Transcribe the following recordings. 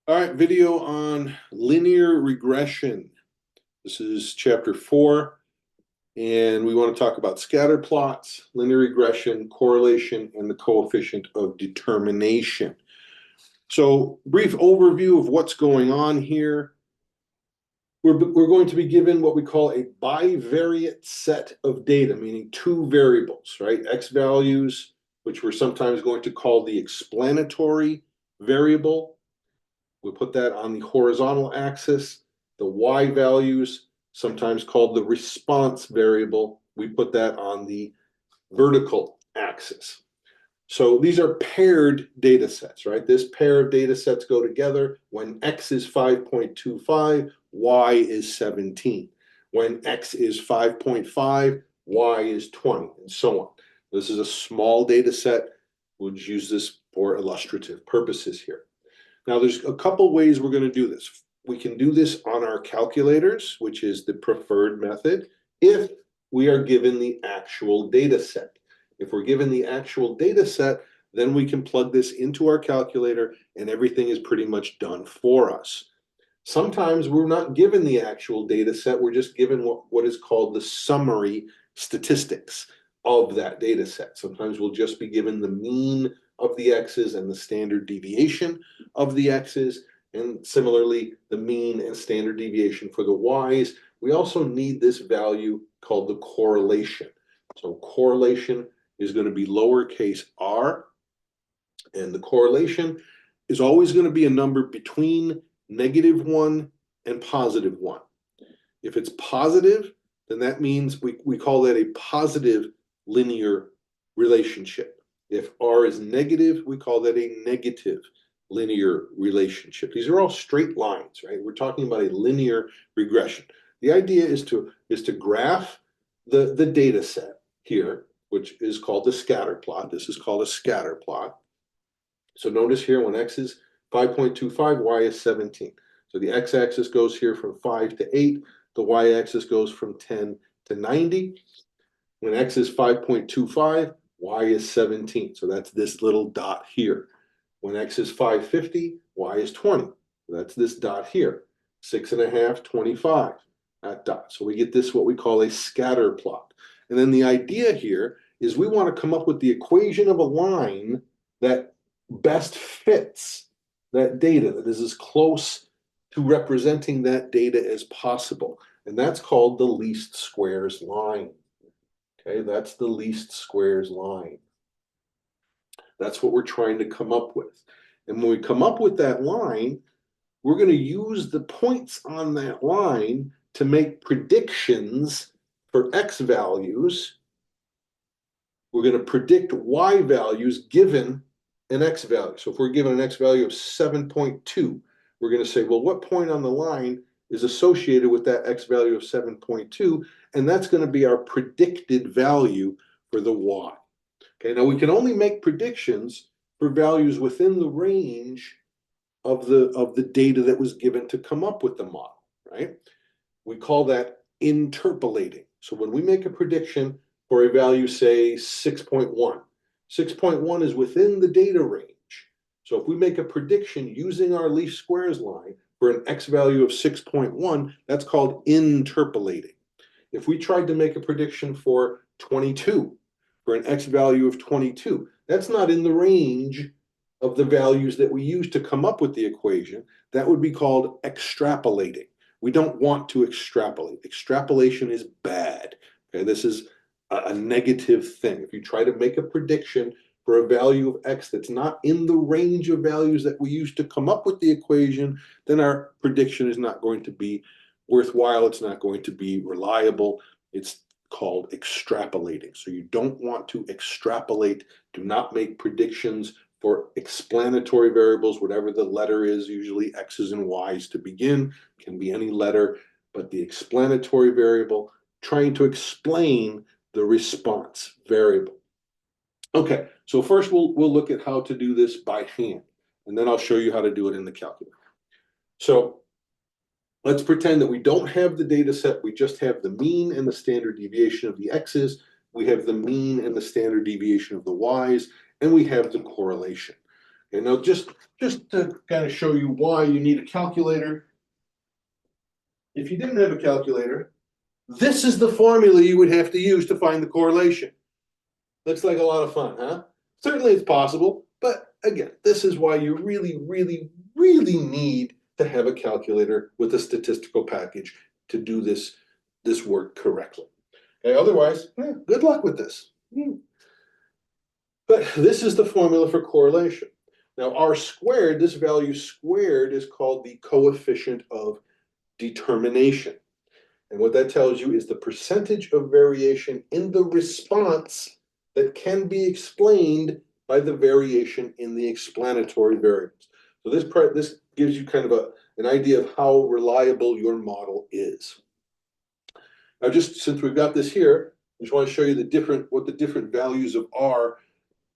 All right, video on linear regression. This is chapter 4, and we want to talk about scatter plots, linear regression, correlation, and the coefficient of determination. So, brief overview of what's going on here. We're going to be given what we call a bivariate set of data, meaning two variables, right? X values, which we're sometimes going to call the explanatory variable. We put that on the horizontal axis. The y values, sometimes called the response variable, we put that on the vertical axis. So these are paired data sets, right? This pair of data sets go together when x is 5.25, y is 17. When x is 5.5, y is 20, and so on. This is a small data set. We'll use this for illustrative purposes here. Now, there's a couple ways we're going to do this. We can do this on our calculators, which is the preferred method, if we are given the actual data set. If we're given the actual data set, then we can plug this into our calculator and everything is pretty much done for us. Sometimes we're not given the actual data set, we're just given what is called the summary statistics of that data set. Sometimes we'll just be given the mean of the x's and the standard deviation of the x's, and similarly the mean and standard deviation for the y's. We also need this value called the correlation. So correlation is going to be lowercase r, and the correlation is always going to be a number between -1 and +1. If it's positive, then that means we call that a positive linear relationship. If r is negative, we call that a negative linear relationship. These are all straight lines, right? We're talking about a linear regression. The idea is to graph the data set here, which is called the scatter plot. This is called a scatter plot. So notice here when x is 5.25, y is 17. So the x-axis goes here from 5 to 8. The y-axis goes from 10 to 90. When x is 5.25, y is 17. So that's this little dot here. When x is 550, y is 20. That's this dot here. 6.5, 25, that dot. So we get this, what we call a scatter plot. And then the idea here is we want to come up with the equation of a line that best fits that data, that is as close to representing that data as possible. And that's called the least squares line. Okay, that's the least squares line. That's what we're trying to come up with. And when we come up with that line, we're going to use the points on that line to make predictions for x values. We're going to predict y values given an x value. So if we're given an x value of 7.2, we're going to say, well, what point on the line is associated with that x value of 7.2? And that's going to be our predicted value for the y. Okay, now we can only make predictions for values within the range of the data that was given to come up with the model, right? We call that interpolating. So when we make a prediction for a value, say 6.1, 6.1 is within the data range. So if we make a prediction using our least squares line for an x value of 6.1, that's called interpolating. If we tried to make a prediction for 22, for an x value of 22, that's not in the range of the values that we use to come up with the equation. That would be called extrapolating. We don't want to extrapolate. Extrapolation is bad. Okay, this is a negative thing. If you try to make a prediction for a value of x that's not in the range of values that we use to come up with the equation, then our prediction is not going to be worthwhile. It's not going to be reliable. It's called extrapolating. So you don't want to extrapolate. Do not make predictions for explanatory variables, whatever the letter is, usually x's and y's to begin, can be any letter, but the explanatory variable, trying to explain the response variable. Okay, so first we'll look at how to do this by hand, and then I'll show you how to do it in the calculator. So let's pretend that we don't have the data set, we just have the mean and the standard deviation of the x's, we have the mean and the standard deviation of the y's, and we have the correlation. Okay, now just to kind of show you why you need a calculator. If you didn't have a calculator, this is the formula you would have to use to find the correlation. Looks like a lot of fun, huh? Certainly it's possible, but again, this is why you really, really, really need to have a calculator with a statistical package to do this work correctly. Okay, otherwise, good luck with this. But this is the formula for correlation. Now, R squared, this value squared, is called the coefficient of determination. And what that tells you is the percentage of variation in the response that can be explained by the variation in the explanatory variables. So this gives you kind of an idea of how reliable your model is. Now, just since we've got this here, I just want to show you what the different values of R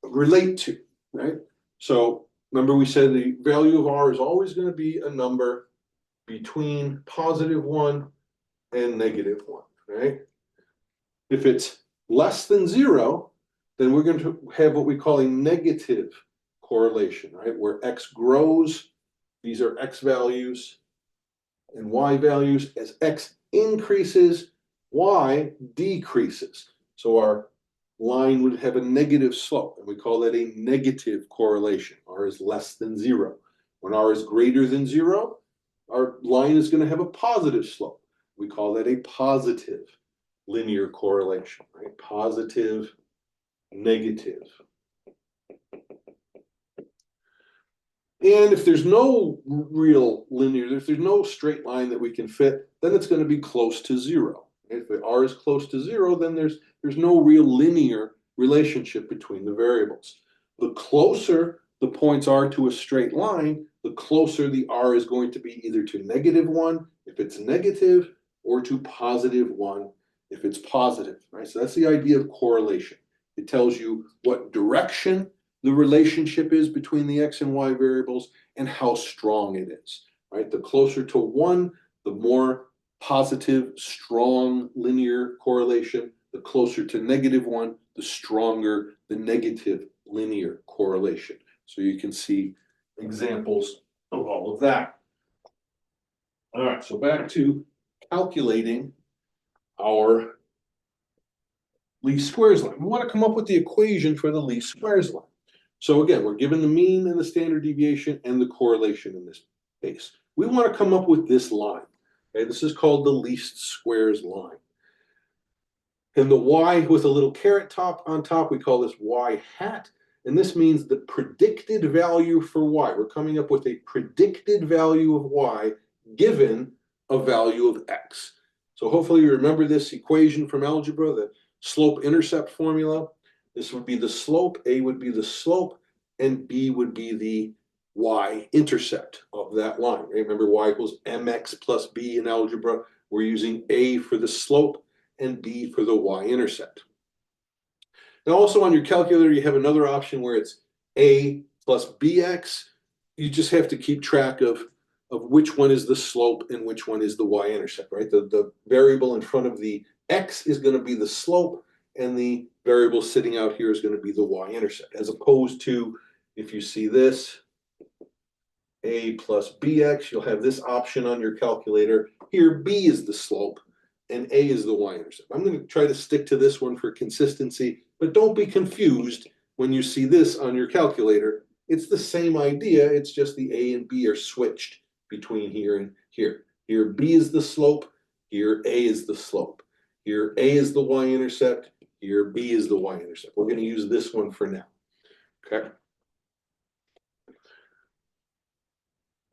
relate to, right? So remember we said the value of R is always going to be a number between +1 and -1, right? If it's less than 0, then we're going to have what we call a negative correlation, right? Where X grows, these are X values and Y values. As X increases, Y decreases. So our line would have a negative slope, and we call that a negative correlation. R is less than 0. When R is greater than 0, our line is going to have a positive slope. We call that a positive linear correlation, right? Positive, negative. And if there's no real linear, if there's no straight line that we can fit, then it's going to be close to 0. If the R is close to 0, then there's no real linear relationship between the variables. The closer the points are to a straight line, the closer the R is going to be either to -1 if it's negative, or to +1 if it's positive, right? So that's the idea of correlation. It tells you what direction the relationship is between the X and Y variables and how strong it is, right? The closer to 1, the more positive, strong linear correlation. The closer to -1, the stronger the negative linear correlation. So you can see examples of all of that. All right, so back to calculating our least squares line. We want to come up with the equation for the least squares line. So again, we're given the mean and the standard deviation and the correlation in this case. We want to come up with this line. Okay, this is called the least squares line. And the y with a little caret top on top, we call this y hat. And this means the predicted value for y. We're coming up with a predicted value of y given a value of x. So hopefully you remember this equation from algebra, the slope-intercept formula. This would be the slope, A would be the slope, and B would be the y-intercept of that line. Remember, y equals mx plus b in algebra. We're using A for the slope and B for the y-intercept. Now also on your calculator, you have another option where it's A plus bx. You just have to keep track of which one is the slope and which one is the y-intercept, right? The variable in front of the x is going to be the slope, and the variable sitting out here is going to be the y-intercept, as opposed to if you see this, A plus bx, you'll have this option on your calculator. Here, B is the slope, and A is the y-intercept. I'm going to try to stick to this one for consistency, but don't be confused when you see this on your calculator. It's the same idea, it's just the A and B are switched between here and here. Here, B is the slope, here, A is the slope. Here, A is the y-intercept, here, B is the y-intercept. We're going to use this one for now, okay?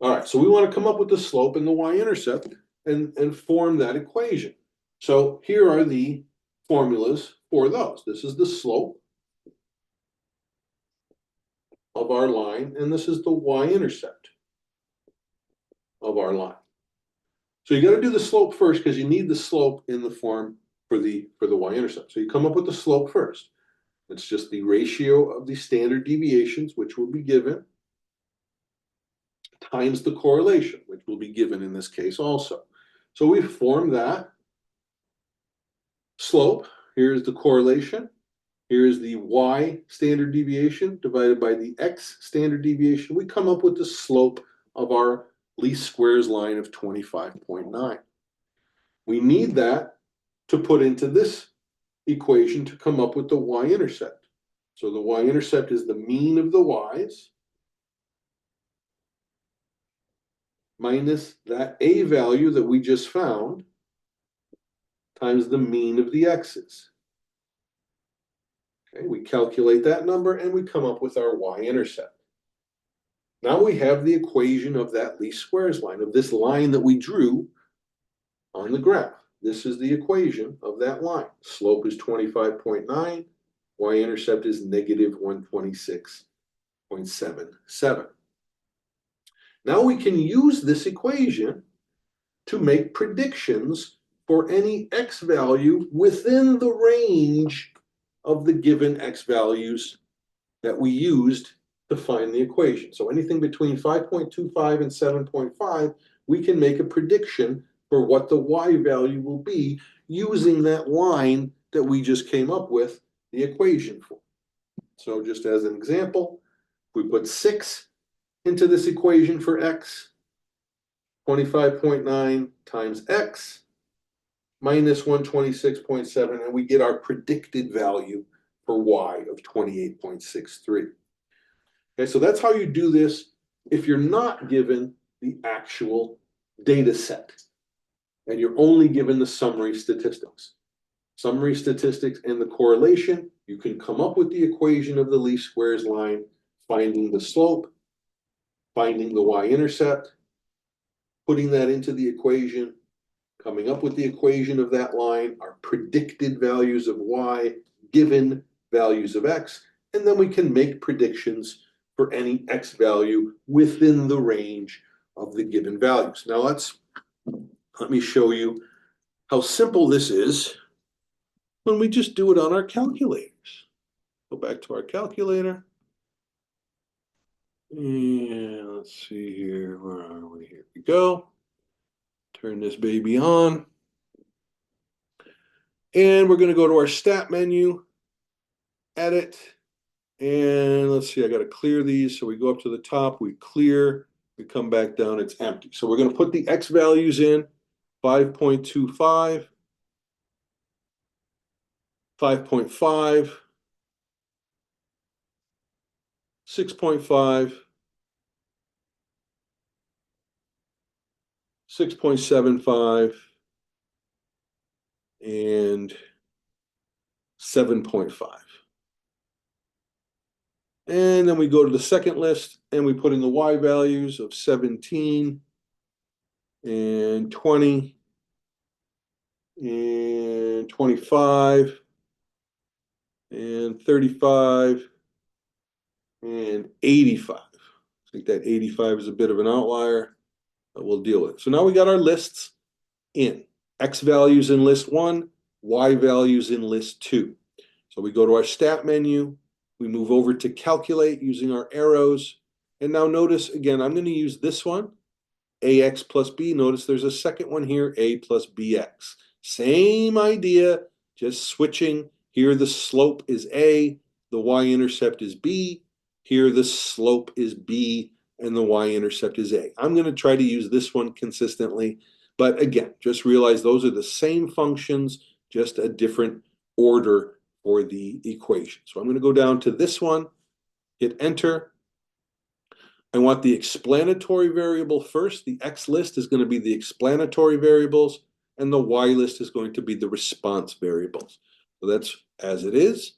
All right, so we want to come up with the slope and the y-intercept and form that equation. So here are the formulas for those. This is the slope of our line, and this is the y-intercept of our line. So you got to do the slope first because you need the slope in the form for the y-intercept. So you come up with the slope first. It's just the ratio of the standard deviations, which will be given, times the correlation, which will be given in this case also. So we form that slope. Here's the correlation. Here is the y standard deviation divided by the x standard deviation. We come up with the slope of our least squares line of 25.9. We need that to put into this equation to come up with the y-intercept. So the y-intercept is the mean of the y's minus that a value that we just found times the mean of the x's. Okay, we calculate that number and we come up with our y-intercept. Now we have the equation of that least squares line, of this line that we drew on the graph. This is the equation of that line. Slope is 25.9, y-intercept is negative 126.77. Now we can use this equation to make predictions for any x value within the range of the given x values that we used to find the equation. So anything between 5.25 and 7.5, we can make a prediction for what the y value will be using that line that we just came up with the equation for. So just as an example, we put 6 into this equation for x, 25.9 times x minus 126.7, and we get our predicted value for y of 28.63. Okay, so that's how you do this if you're not given the actual data set and you're only given the summary statistics. Summary statistics and the correlation, you can come up with the equation of the least squares line, finding the slope, finding the y-intercept, putting that into the equation, coming up with the equation of that line, our predicted values of y, given values of x, and then we can make predictions for any x value within the range of the given values. Now let me show you how simple this is when we just do it on our calculators. Go back to our calculator. And let's see here, where are we? Here we go. Turn this baby on. And we're going to go to our stat menu, edit, and let's see, I got to clear these. So we go up to the top, we clear, we come back down, it's empty. So we're going to put the x values in, 5.25, 5.5, 6.5, 6.75, and 7.5. And then we go to the second list and we put in the y values of 17 and 20 and 25 and 35 and 85. I think that 85 is a bit of an outlier, but we'll deal with it. So now we got our lists in. X values in list 1, Y values in list 2. So we go to our stat menu, we move over to calculate using our arrows. And now notice, again, I'm going to use this one, AX plus B. Notice there's a second one here, A plus BX. Same idea, just switching. Here the slope is A, the y-intercept is B. Here the slope is B, and the y-intercept is A. I'm going to try to use this one consistently. But again, just realize those are the same functions, just a different order for the equation. So I'm going to go down to this one, hit enter. I want the explanatory variable first. The X list is going to be the explanatory variables, and the Y list is going to be the response variables. So that's as it is.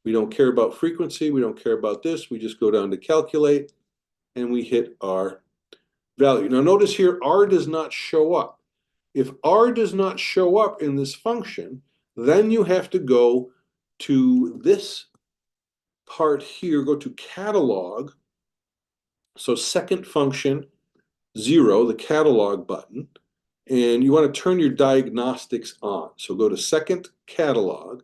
We don't care about frequency. We don't care about this. We just go down to calculate, and we hit our value. Now notice here, R does not show up. If R does not show up in this function, then you have to go to this part here, go to catalog. So second function, 0, the catalog button, and you want to turn your diagnostics on. So go to second catalog,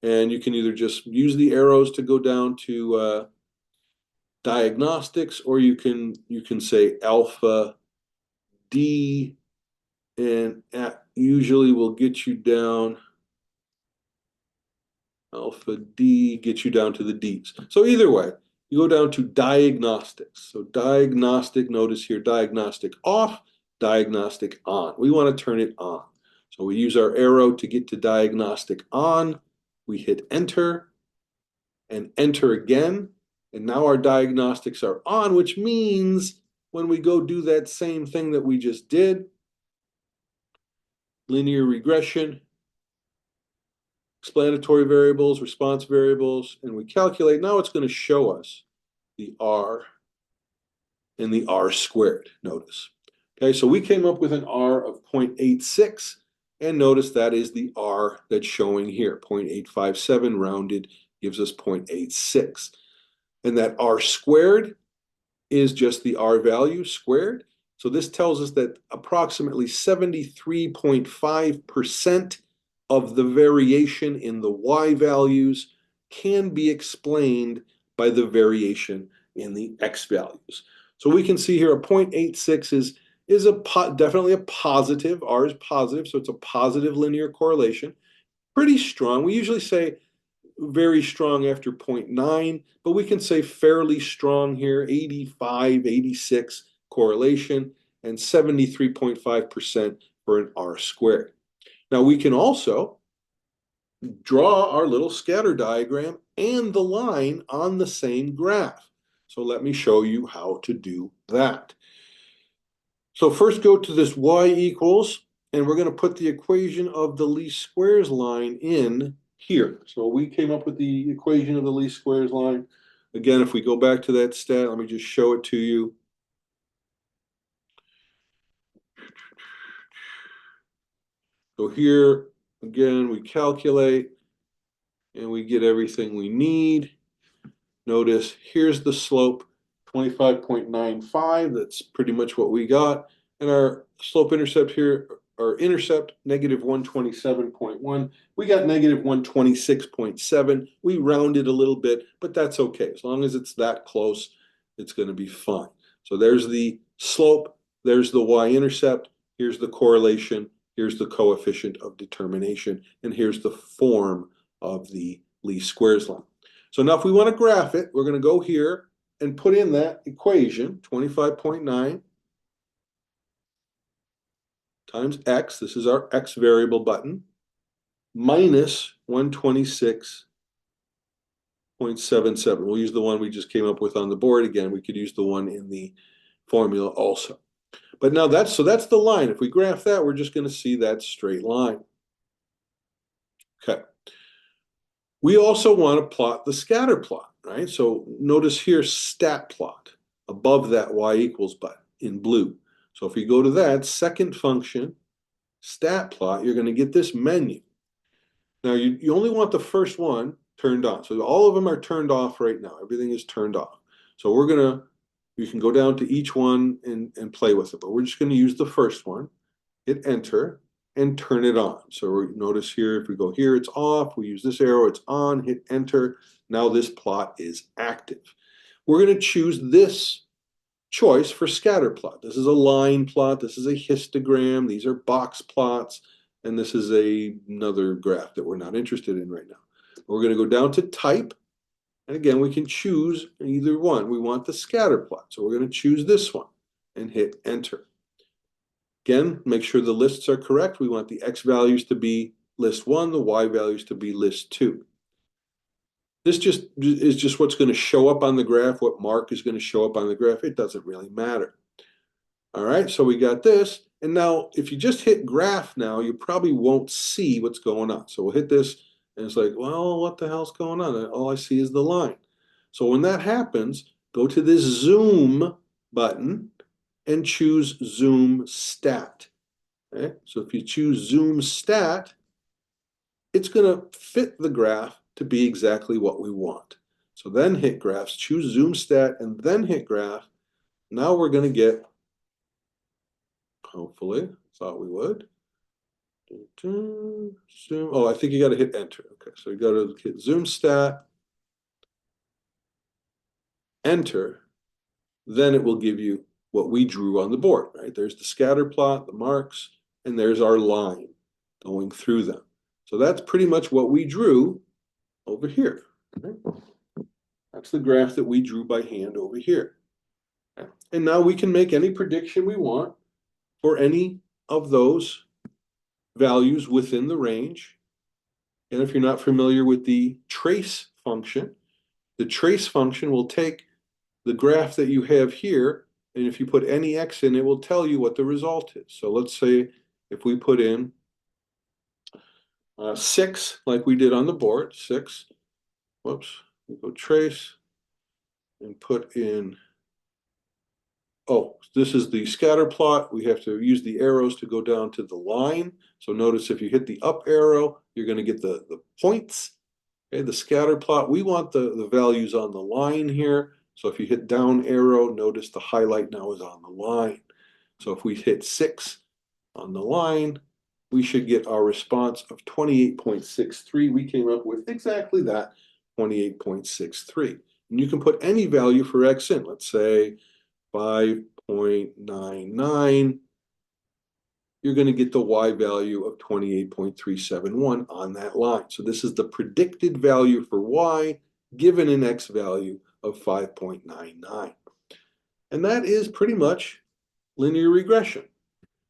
and you can either just use the arrows to go down to diagnostics, or you can say alpha D, and usually will get you down Alpha D gets you down to the D's. So either way, you go down to diagnostics. So diagnostic, notice here, diagnostic off, diagnostic on. We want to turn it on. So we use our arrow to get to diagnostic on. We hit enter and enter again. And now our diagnostics are on, which means when we go do that same thing that we just did, linear regression, explanatory variables, response variables, and we calculate, now it's going to show us the R and the R squared, notice. Okay, so we came up with an R of 0.86, and notice that is the R that's showing here. 0.857 rounded gives us 0.86. And that R squared is just the R value squared. So this tells us that approximately 73.5% of the variation in the Y values can be explained by the variation in the X values. So we can see here a 0.86 is definitely a positive. R is positive, so it's a positive linear correlation. Pretty strong. We usually say very strong after 0.9, but we can say fairly strong here, 85, 86 correlation, and 73.5% for an R squared. Now we can also draw our little scatter diagram and the line on the same graph. So let me show you how to do that. So first go to this y equals, and we're going to put the equation of the least squares line in here. So we came up with the equation of the least squares line. Again, if we go back to that stat, let me just show it to you. So here, again, we calculate and we get everything we need. Notice here's the slope, 25.95. That's pretty much what we got. And our slope intercept here, our intercept, negative 127.1. We got negative 126.7. We rounded a little bit, but that's okay. As long as it's that close, it's going to be fine. So there's the slope, there's the y-intercept, here's the correlation, here's the coefficient of determination, and here's the form of the least squares line. So now if we want to graph it, we're going to go here and put in that equation, 25.9 times x, this is our x variable button, minus 126.77. We'll use the one we just came up with on the board. Again, we could use the one in the formula also. But now that's the line. If we graph that, we're just going to see that straight line. Okay. We also want to plot the scatter plot, right? So notice here, stat plot, above that y equals button in blue. So if you go to that second function, stat plot, you're going to get this menu. Now you only want the first one turned on. So all of them are turned off right now. Everything is turned off. So you can go down to each one and play with it, but we're just going to use the first one, hit enter, and turn it on. So notice here, if we go here, it's off. We use this arrow, it's on, hit enter. Now this plot is active. We're going to choose this choice for scatter plot. This is a line plot. This is a histogram. These are box plots. And this is another graph that we're not interested in right now. We're going to go down to type. And again, we can choose either one. We want the scatter plot. So we're going to choose this one and hit enter. Again, make sure the lists are correct. We want the x values to be list 1, the y values to be list 2. This is just what's going to show up on the graph, what mark is going to show up on the graph. It doesn't really matter. All right, so we got this. And now, if you just hit graph now, you probably won't see what's going on. So we'll hit this, and it's like, well, what the hell's going on? All I see is the line. So when that happens, go to this zoom button and choose zoom stat. Okay? So if you choose zoom stat, it's going to fit the graph to be exactly what we want. So then hit graphs, choose zoom stat, and then hit graph. Now we're going to get, hopefully, thought we would. Zoom. Oh, I think you got to hit enter. Okay, so you got to hit zoom stat, enter, then it will give you what we drew on the board, right? There's the scatter plot, the marks, and there's our line going through them. So that's pretty much what we drew over here. Okay? That's the graph that we drew by hand over here. Okay? And now we can make any prediction we want for any of those values within the range. And if you're not familiar with the trace function will take the graph that you have here, and if you put any x in, it will tell you what the result is. So let's say if we put in 6, like we did on the board, 6, whoops, we go trace and put in, oh, this is the scatter plot. We have to use the arrows to go down to the line. So notice if you hit the up arrow, you're going to get the points. Okay, the scatter plot, we want the values on the line here. So if you hit down arrow, notice the highlight now is on the line. So if we hit 6 on the line, we should get our response of 28.63. We came up with exactly that, 28.63. And you can put any value for x in. Let's say 5.99. You're going to get the y value of 28.371 on that line. So this is the predicted value for y given an x value of 5.99. And that is pretty much linear regression.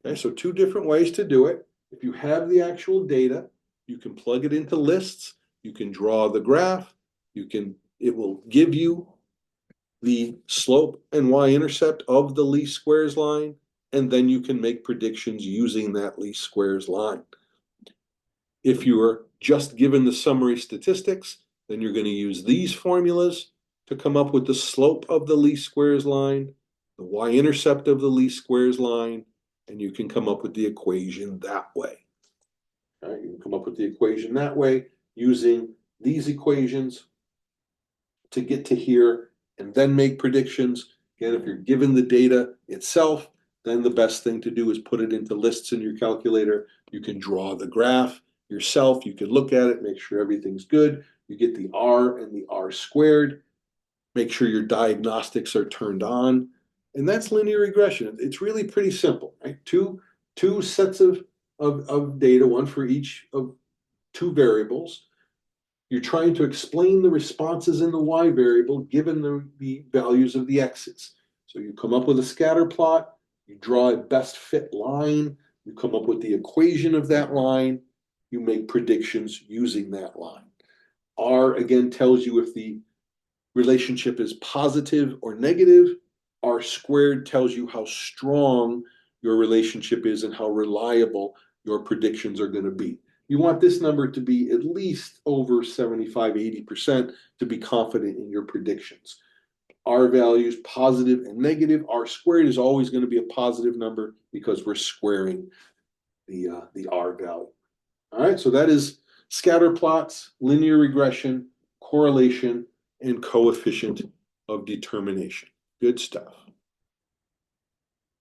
Okay, so 2 different ways to do it. If you have the actual data, you can plug it into lists. You can draw the graph. It will give you the slope and y-intercept of the least squares line, and then you can make predictions using that least squares line. If you are just given the summary statistics, then you're going to use these formulas to come up with the slope of the least squares line, the y-intercept of the least squares line, and you can come up with the equation that way. All right, you can come up with the equation that way using these equations to get to here and then make predictions. Again, if you're given the data itself, then the best thing to do is put it into lists in your calculator. You can draw the graph yourself. You can look at it, make sure everything's good. You get the R and the R squared. Make sure your diagnostics are turned on. And that's linear regression. It's really pretty simple, right? Two sets of data, one for each of 2 variables. You're trying to explain the responses in the y variable given the values of the x's. So you come up with a scatter plot, you draw a best fit line, you come up with the equation of that line, you make predictions using that line. R, again, tells you if the relationship is positive or negative. R squared tells you how strong your relationship is and how reliable your predictions are going to be. You want this number to be at least over 75, 80% to be confident in your predictions. R values, positive and negative. R squared is always going to be a positive number because we're squaring the R value. All right, so that is scatter plots, linear regression, correlation, and coefficient of determination. Good stuff.